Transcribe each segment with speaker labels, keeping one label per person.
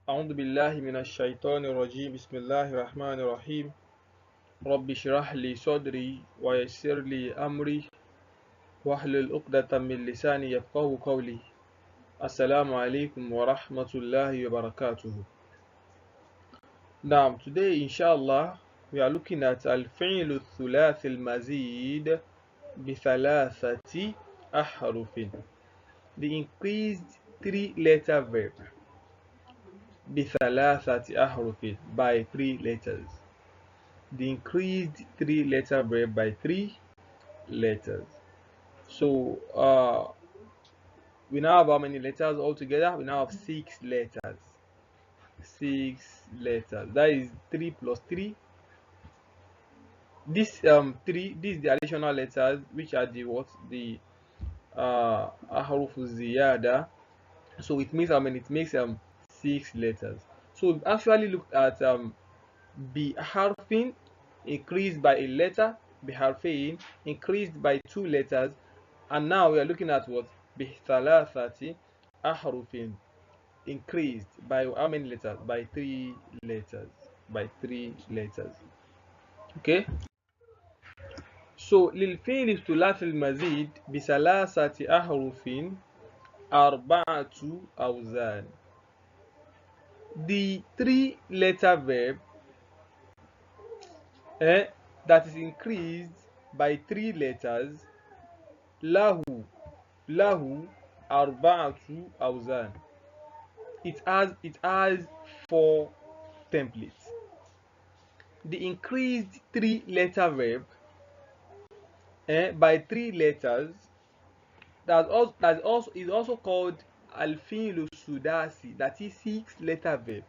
Speaker 1: أعوذ بالله من الشيطان الرجيم بسم الله الرحمن الرحيم رب اشرح لي صدري ويسر لي أمري واحلل عقدة من لساني يفقه قولي السلام عليكم ورحمة الله وبركاته. Now today inshallah we are looking at الفعل الثلاثي المزيد بثلاثة أحرف, the increased three letter verb بثلاثة أحرف by three letters, the increased three letter verb by three letters. So we now have how many letters altogether? We now have six letters. That is 3 plus 3. This this is the additional letters, which are the what? The ahruf ziyada. So it means how many? It makes 6 letters. So we've actually looked at bi harfin increased by a letter, bi harfin increased by 2 letters, and now we are looking at what? Bi thalathati ahrufin increased by how many letters? By 3 letters. By 3 letters. Okay. So للفعل الثلاثي المزيد بثلاثة أحرف أربعة أوزان. The 3 letter verb that is increased by 3 letters, lahu arba'atu awzan. It has 4 templates. The increased 3 letter verb by 3 letters is also called al-fi'lu sudasi, that is 6 letter verb.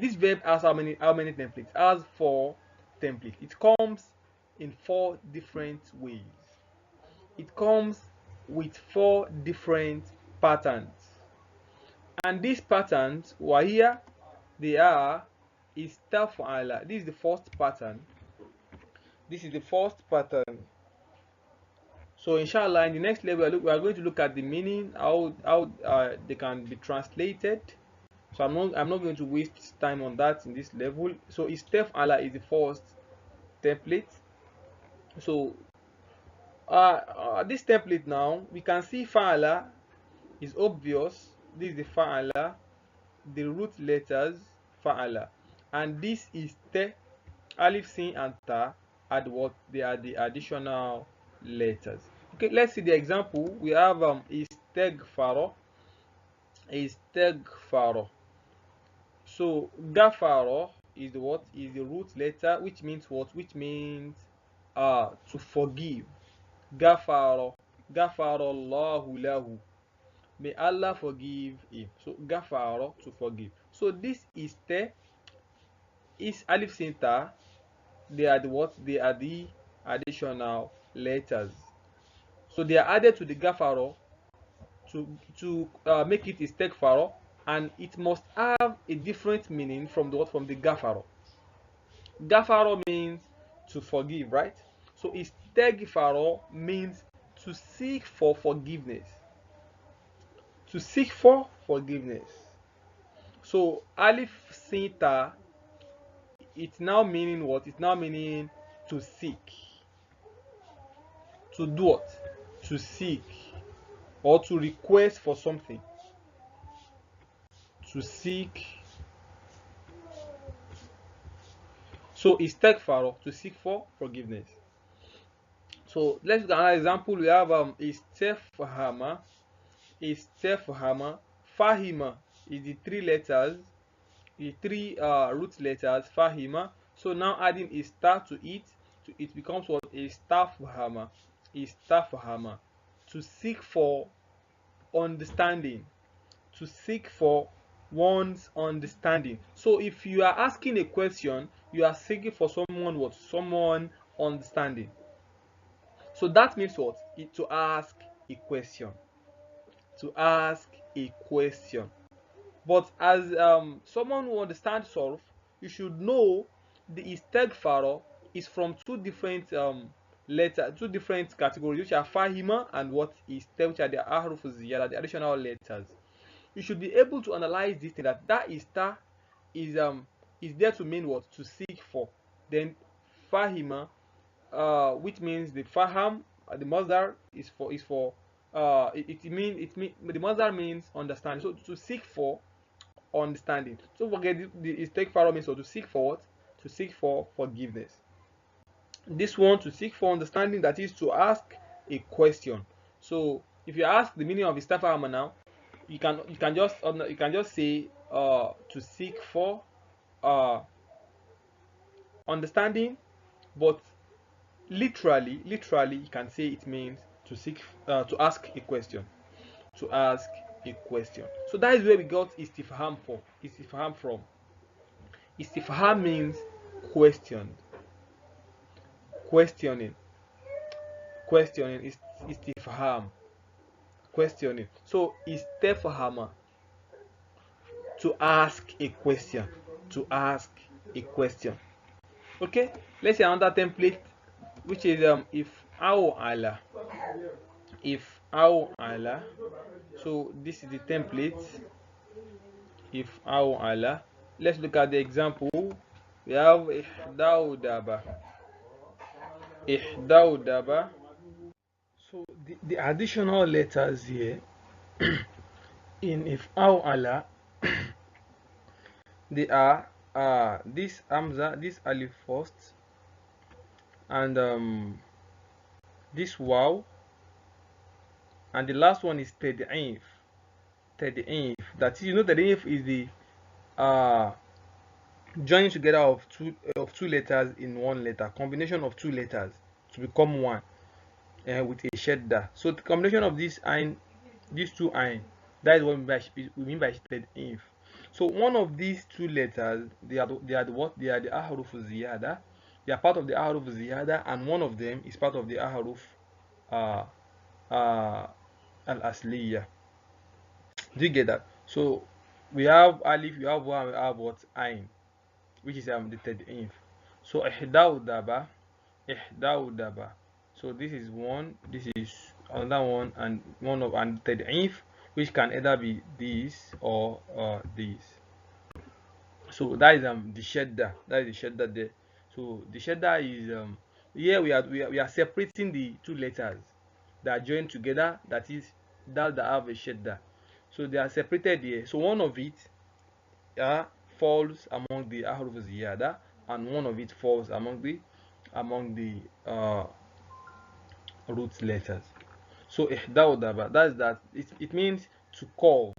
Speaker 1: This verb has how many templates? It has 4 templates. It comes in 4 different ways. It comes with 4 different patterns, and these patterns were here. They are istaf'ala. This is the first pattern. So inshallah in the next level we are going to look at the meaning, how they can be translated. So I'm not going to waste time on that in this level. So istaf'ala is the first template. So this template, now we can see fa'ala is obvious. This is the fa'ala, the root letters fa'ala, and this is te, alif, sin and ta at what? They are the additional letters. Okay, let's see the example. We have istighfaro. So gafaro is the what? Is the root letter, which means what? Which means to forgive. Gafaro Allahu lahu, may Allah forgive him. So gafaro, to forgive. So this is te, is alif, sin, ta. They are the what? They are the additional letters. So they are added to the gafaro to make it istighfaro, and it must have a different meaning from the what? From the gafaro. Gafaro means to forgive, right? So istighfaro means to seek for forgiveness. To seek for forgiveness. So alif, sin, ta, it's now meaning what? It's now meaning to seek. To do what? To seek or to request for something. To seek. So istighfar, to seek for forgiveness. So let's look at another example. We have istefhama. Fahima is the 3 letters, the 3 root letters fahima. So now adding a star to it becomes what? Istafhama. To seek for understanding. To seek for one's understanding. So if you are asking a question, you are seeking for someone what? Someone understanding. So that means what? To ask a question. To ask a question. But as someone who understands solve, you should know the istighfar is from 2 different 2 different categories, which are fahima and what is which are the ahruf ziyada, the additional letters. you should be able to analyze this thing, that istar is there to mean what? To seek for. Then fahima, which means the faham, the masdar is for the masdar means understanding. So to seek for understanding. So forget the istighfar means, so to seek for what? To seek for forgiveness. This one, to seek for understanding, that is to ask a question. So if you ask the meaning of istighfar now, you can just say to seek for uh understanding, but literally you can say it means to seek to ask a question. To ask a question. So that is where we got istifham from. Istifham means questioned. Questioning. Questioning is istifham. Questioning. So istifhama, to ask a question. To ask a question. Okay, let's say another template, which is if aw ala. If aw ala. So this is the template. If aw ala. Let's look at the example. We have ihdaudaba. Ihdaudaba. So the additional letters here in if aw ala, they are this hamza, this alif first, and this waw, and the last one is tad'if. Tad'if. That is, you know, tad'if is the joining together of two letters in one letter, combination of two letters to become one with a shadda. So the combination of these two ain, that is what we mean by tad'if. So one of these two letters, they are the what? They are the ahruf ziyada. They are part of the ahruf ziyada, and one of them is part of the ahruf al-asliya. Do you get that? So we have alif, we have waw, we have what? Ain, which is the tad'if. So ihdaudaba. So this is one, this is another one, and one of and tad'if, which can either be this or this. So that is the shadda. That is the shadda there. So the shadda is here we are separating the two letters that are joined together. That is that have a shadda. So they are separated here. So one of it falls among the ahruf ziyada, and one of it falls among the root letters. So ihdaudaba, that it means to curve,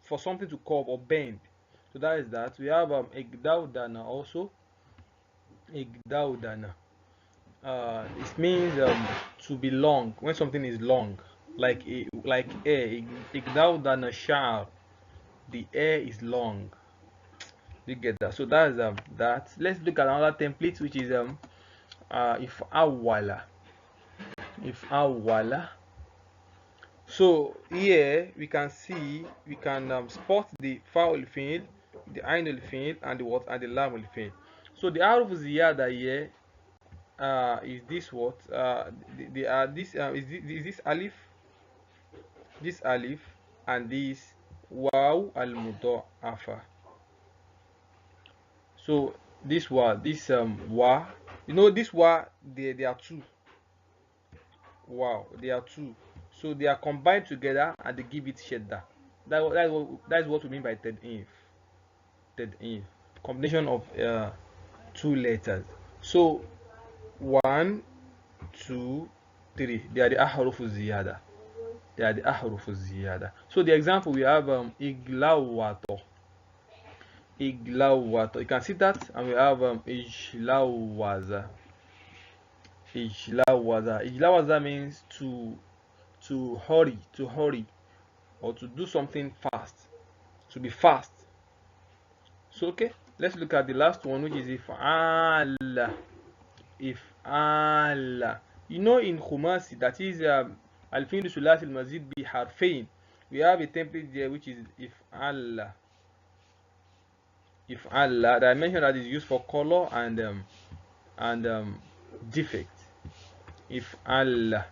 Speaker 1: for something to curve or bend. So that is that. We have igdaudana also. Igdaudana. It means to be long, when something is long, like air. Igdaudana sha'r, the air is long. You get that? So that is that. Let's look at another template, which is if awwala. If awwala. So here we can spot the fa'ul fi'l, the ainul fi'l, and the what, and the lamul fi'l. So the harf ziyada here is this what? Is this alif, and this waw al mudha'afa. So this wa, you know, this wa, they are two. Wow, they are two. So they are combined together and they give it shadda. That is what we mean by tad'if. Tad'if, combination of two letters. So 1, 2, 3. They are the ahruf ziyada. They are the ahruf ziyada. So the example, we have iglawato. Iglawato. You can see that, and we have ijlawaza. Ijlawaza. Ijlawaza means to hurry, or to do something fast, to be fast. So okay, let's look at the last one, which is if'ala. If'ala. You know, in khumasi, that is al-fi'l thulathi al-mazid bi harfain, we have a template there, which is if'ala. If'ala, that I mentioned, that is used for color and defect. If'ala.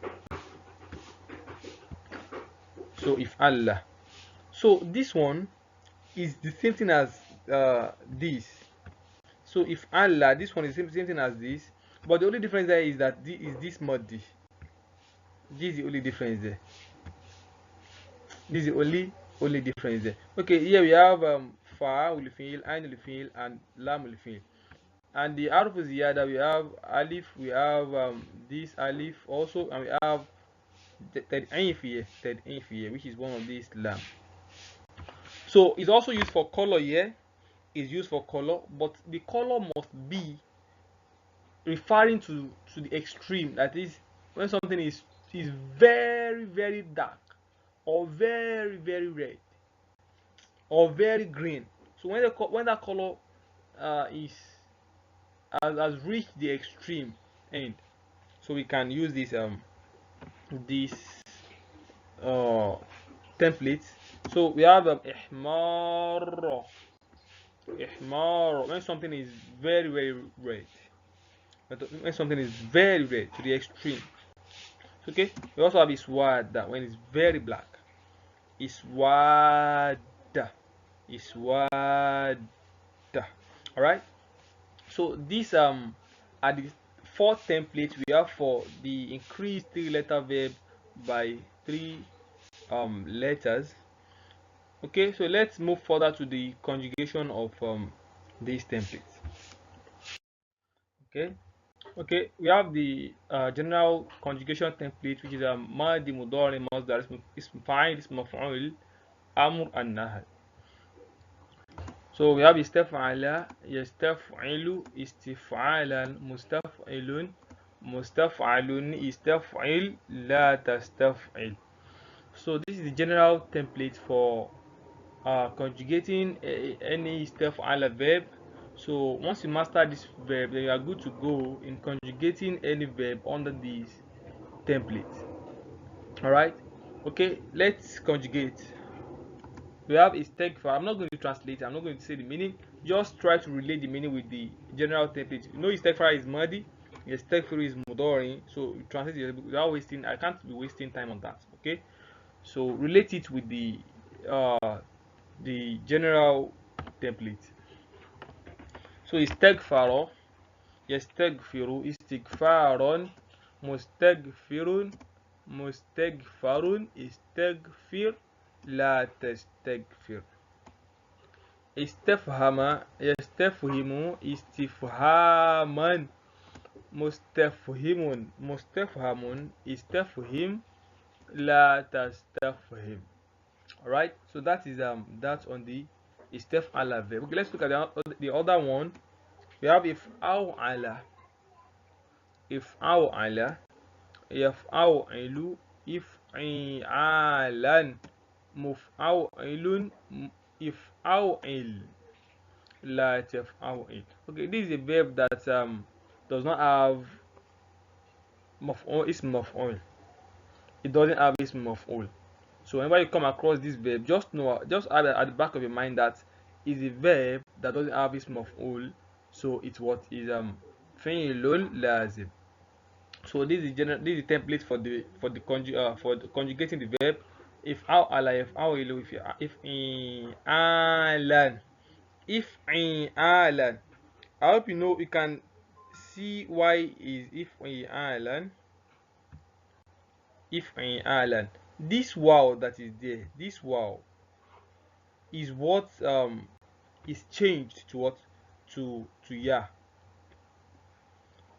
Speaker 1: So if'ala. So this one is the same thing as this. So if Allah, this one is the same thing as this, but the only difference there is that this is this muddy. This is the only difference there. This is the only difference there. Okay, here we have fa will feel, ain will feel, and lam will feel. And the harf ziyada, we have alif, we have this alif also, and we have tad'if here, which is one of these lam. So it's also used for color here. Is used for color, but the color must be referring to the extreme. That is, when something is very very dark, or very very red, or very green. So when that color is has reached the extreme end, so we can use this this template. So we have ihmar. Ihmar, when something is very very red, when something is very red to the extreme. Okay, we also have iswada, when it's very black. Iswada, iswada. All right. So these are the 4 templates we have for the increased 3-letter verb by 3 letters. Okay, so let's move further to the conjugation of these templates. Okay, we have the general conjugation template, which is madi, mudari, masdar, ism fa'il, ism maf'ul, amr, and nahy. So we have istaf'ala, yastaf'ilu, istif'alan, mustaf'ilun, mustaf'alun, istaf'il, la tastaf'il. So this is the general template for conjugating any istaf'ala verb. So once you master this verb, then you are good to go in conjugating any verb under this template. All right. Okay, let's conjugate. We have istighfar. I'm not going to translate. I'm not going to say the meaning. Just try to relate the meaning with the general template. You know, istighfar is madi. Istighfar is mudari. So you translate it without wasting. I can't be wasting time on that. Okay. So relate it with the general template. So istighfar, yastaghfiru, istighfaron, mustaghfirun, mustaghfarun, istaghfir, la tastaghfir. Istafhama, yastafhimu, istifhaman, mustafhimun, mustafhamun, istafhim, la tastafhim. All right, so that is that's on the istaf'ala verb. Okay, let's look at the other one. We have if'ala, if'ala, yaf'alu, if'i'alan, muf'awilun, if'awil, la taf'awil. Okay, this is a verb that does not have maf'ul, ism maf'ul. It doesn't have ism maf'ul. So whenever you come across this verb, just have at the back of your mind that is a verb that doesn't have ism maf'ul. So it's what is fi'lun lazim. So this is the template for the conjugating the verb. If ala, if awilu, if alan, if alan. I hope you can see why is if alan. If alan. This wow that is there, this wow is what is changed to what, to ya.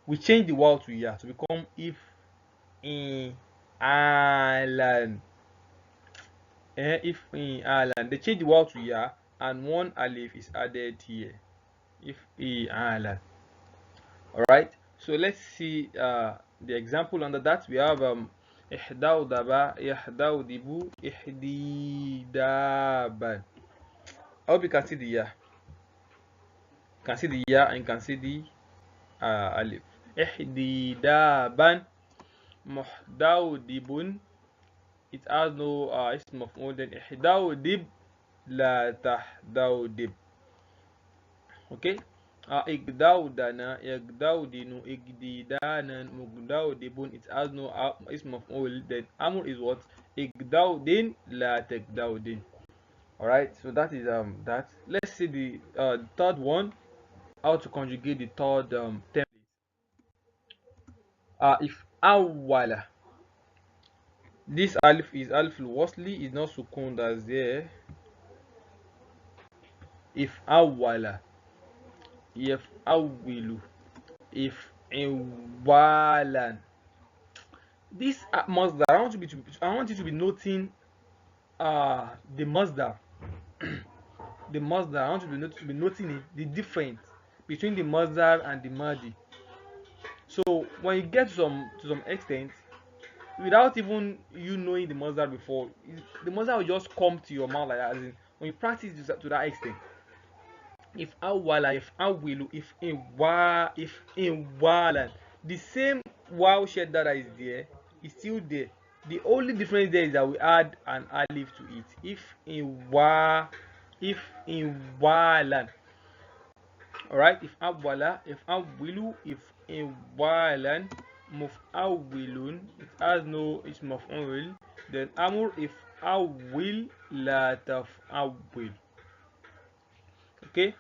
Speaker 1: We change the wow to ya to become if in alan. If in alan, they change the wow to ya, and one alif is added here. If in alan. All right. So let's see the example under that. We have ihdawdaba, yahdawdibu, ihdidaban. I hope you can see the ya. You can see the ya and you can see the alif. Ihdidaban, muhdawdibun. It has no ism maf'ul. Then ihdawdib, la tahdawdib. Okay. Igdawdana, igdawdinu, igdidanan, mugdawdibun. It has no ism maf'ul. Then amr is what? Igdawdin, la tagdawdin. All right, so that is that. Let's see the third one, how to conjugate the third template. If awwala, this alif is alif al-wasli, is not sukun, that's there. If awwala, if awwilu, if iwalan. This masdar, I want you to be noting the masdar. The masdar, I want you to be noting it, the difference between the masdar and the madi. So when you get to some extent, without even you knowing the masdar before, the masdar will just come to your mouth like that. As in, when you practice to that extent, if awala, if awilu, if in walan, the same wow shed that is there is still there. The only difference there is that we add an alif to it. If in walan. Alright, if awwala, if awwilu, if iwalan, muf'awwilun, it has no it's maf'ul. Then amur, if awwil, la taf'awwil. Okay,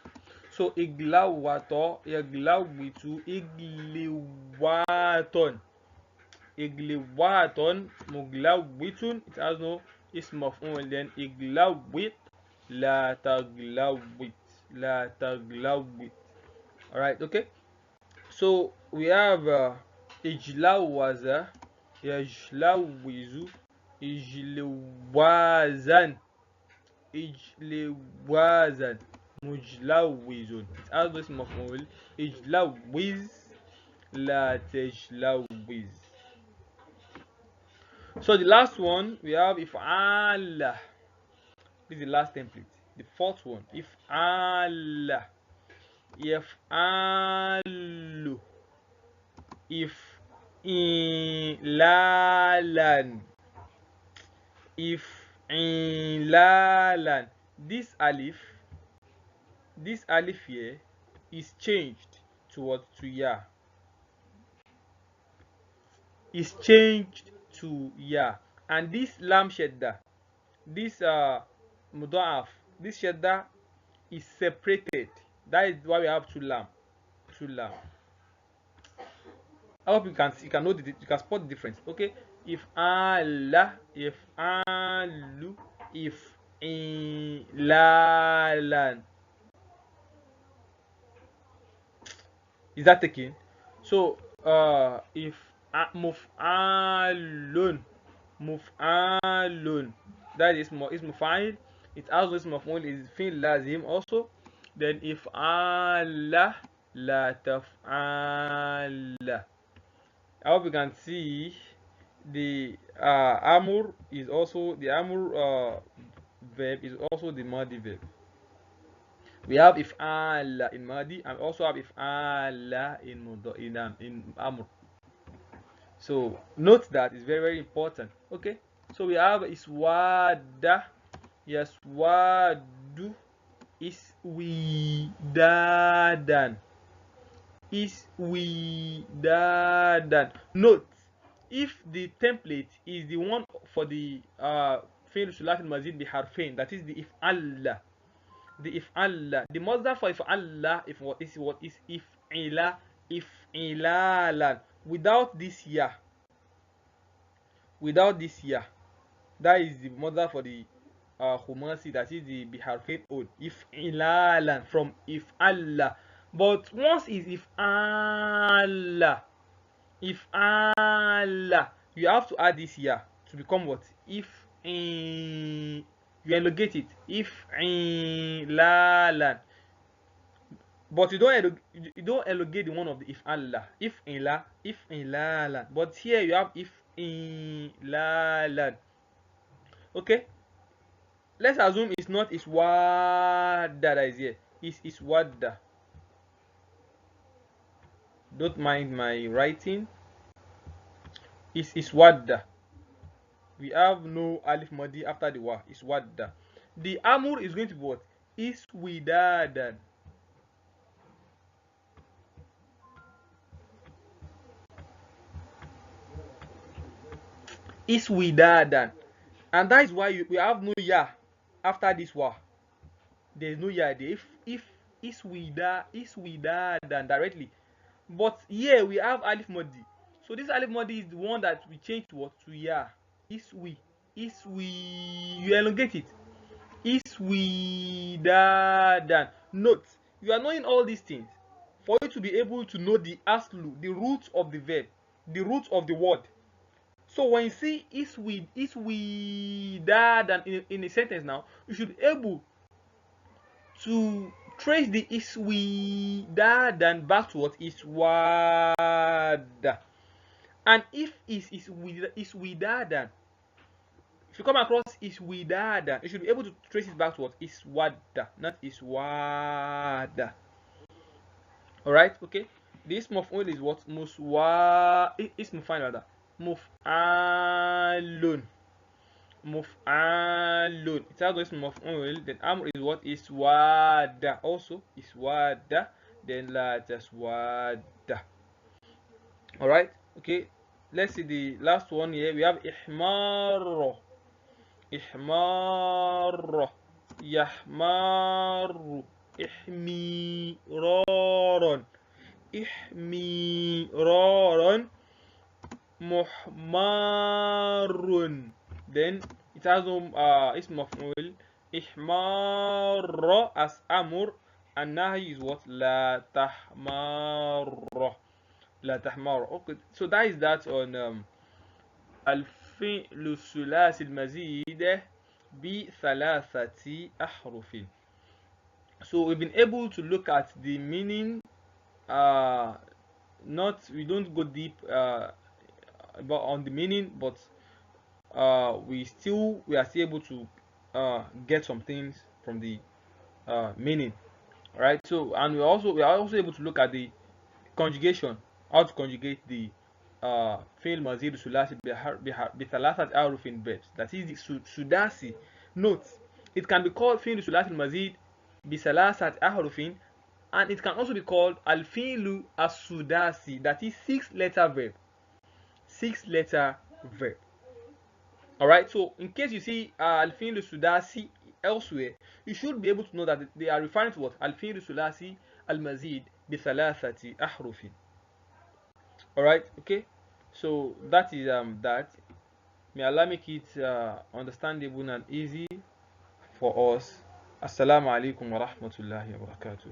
Speaker 1: so iglawato, iglawitu, igliwaton, igliwaton, muglawitun, it has no it's maf'ul. Then iglawit, la taglawit, la taglawit. All right, okay, so we have ijlawaza, yajlawizu, ijliwazan, ijliwazan, mujlawizun, it has this maf'ul. Ijlawiz, la tajlawiz. So the last one we have if'ala. This is the last template, the fourth one. If'ala, yaf'alu, if ilalan, if ilalan. This alif here is changed to what? To ya. Is changed to ya. And this lam shadda, this mudaf, this shadda is separated. That is why we have two lam. I hope you can know you can spot the difference. Okay, if Allah, if alu, if ilalan. Is that taken? So if muf'alun, that is muf'al. It also is maf'ul, is fi'l lazim also. Then if Allah, la taf'ala. I hope you can see the amur is also the amur verb is also the madi verb. We have if'ala in madi and also have if'ala in amur. So note that is very, very important. Okay, so we have iswada, yaswadu, iswidadan, iswidadan. Note, if the template is the one for the fi'l thulathi mazid bi harfain, that is the if'alla, the masdar for if'alla, if what is if'ilalan, without this ya, that is the masdar for the khumasi, that is the biharfain old, if'ilalan, from if'alla. But once is if'alla, you have to add this ya to become what? If you elongate it, if'ilalan. But you don't elongate the one of the if'alla, if'ilalan. But here you have if'ilalan. Okay, let's assume it's not iswadda that is here, it's iswadda. Don't mind my writing. It's iswadda. We have no alif madi after the wa. Iswadda. The amur is going to be what? Iswidadan. Iswidadan. And that is why we have no ya after this wa, there's no ya there. If iswida than directly, but here we have alif modi. So this alif modi is the one that we change to what? To ya. Iswi. You elongate it. Iswidadan. Note, you are knowing all these things for you to be able to know the aslu, the root of the verb, the root of the word. So when you see iswidadan in a sentence now, you should be able to trace the iswidadan back to what? Iswada. And if iswidadan, if you come across iswidada, you should be able to trace it back to what? Iswada, not iswada. Alright, okay. The ism of oil is what? Ism fine rather. Muf'alun. Muf'alun. It has the ism of oil. Then amr is what? Iswada. Also iswada. Then la taswada. Alright, okay. Let's see the last one here. We have ihmar. إحمار يحمار إحميرارا إحميرارا محمار. Then it has اسم مفعول إحمار as أمر, and nahi is what? لا تحمار. لا تحمار. Okay, so that is that on الفعل الثلاثي المزيد بثلاثة أحرف. So we've been able to look at the meaning. We don't go deep on the meaning, but we are still able to get some things from the meaning. Right. So, and we are also able to look at the conjugation, how to conjugate the فعل مزيد ثلاثي بثلاثة أحرف in verbs. That is the sudasi. Note, it can be called فعل ثلاثي المزيد بثلاثة أحرف, and it can also be called الفعل السداسي. That is 6-letter verb. 6-letter verb. Alright, so in case you see الفعل السداسي elsewhere, you should be able to know that they are referring to what? الفعل الثلاثي المزيد بثلاثة أحرف. Alright, okay. So that is that. May Allah make it understandable and easy for us. Assalamu alaikum wa rahmatullahi wa barakatuh.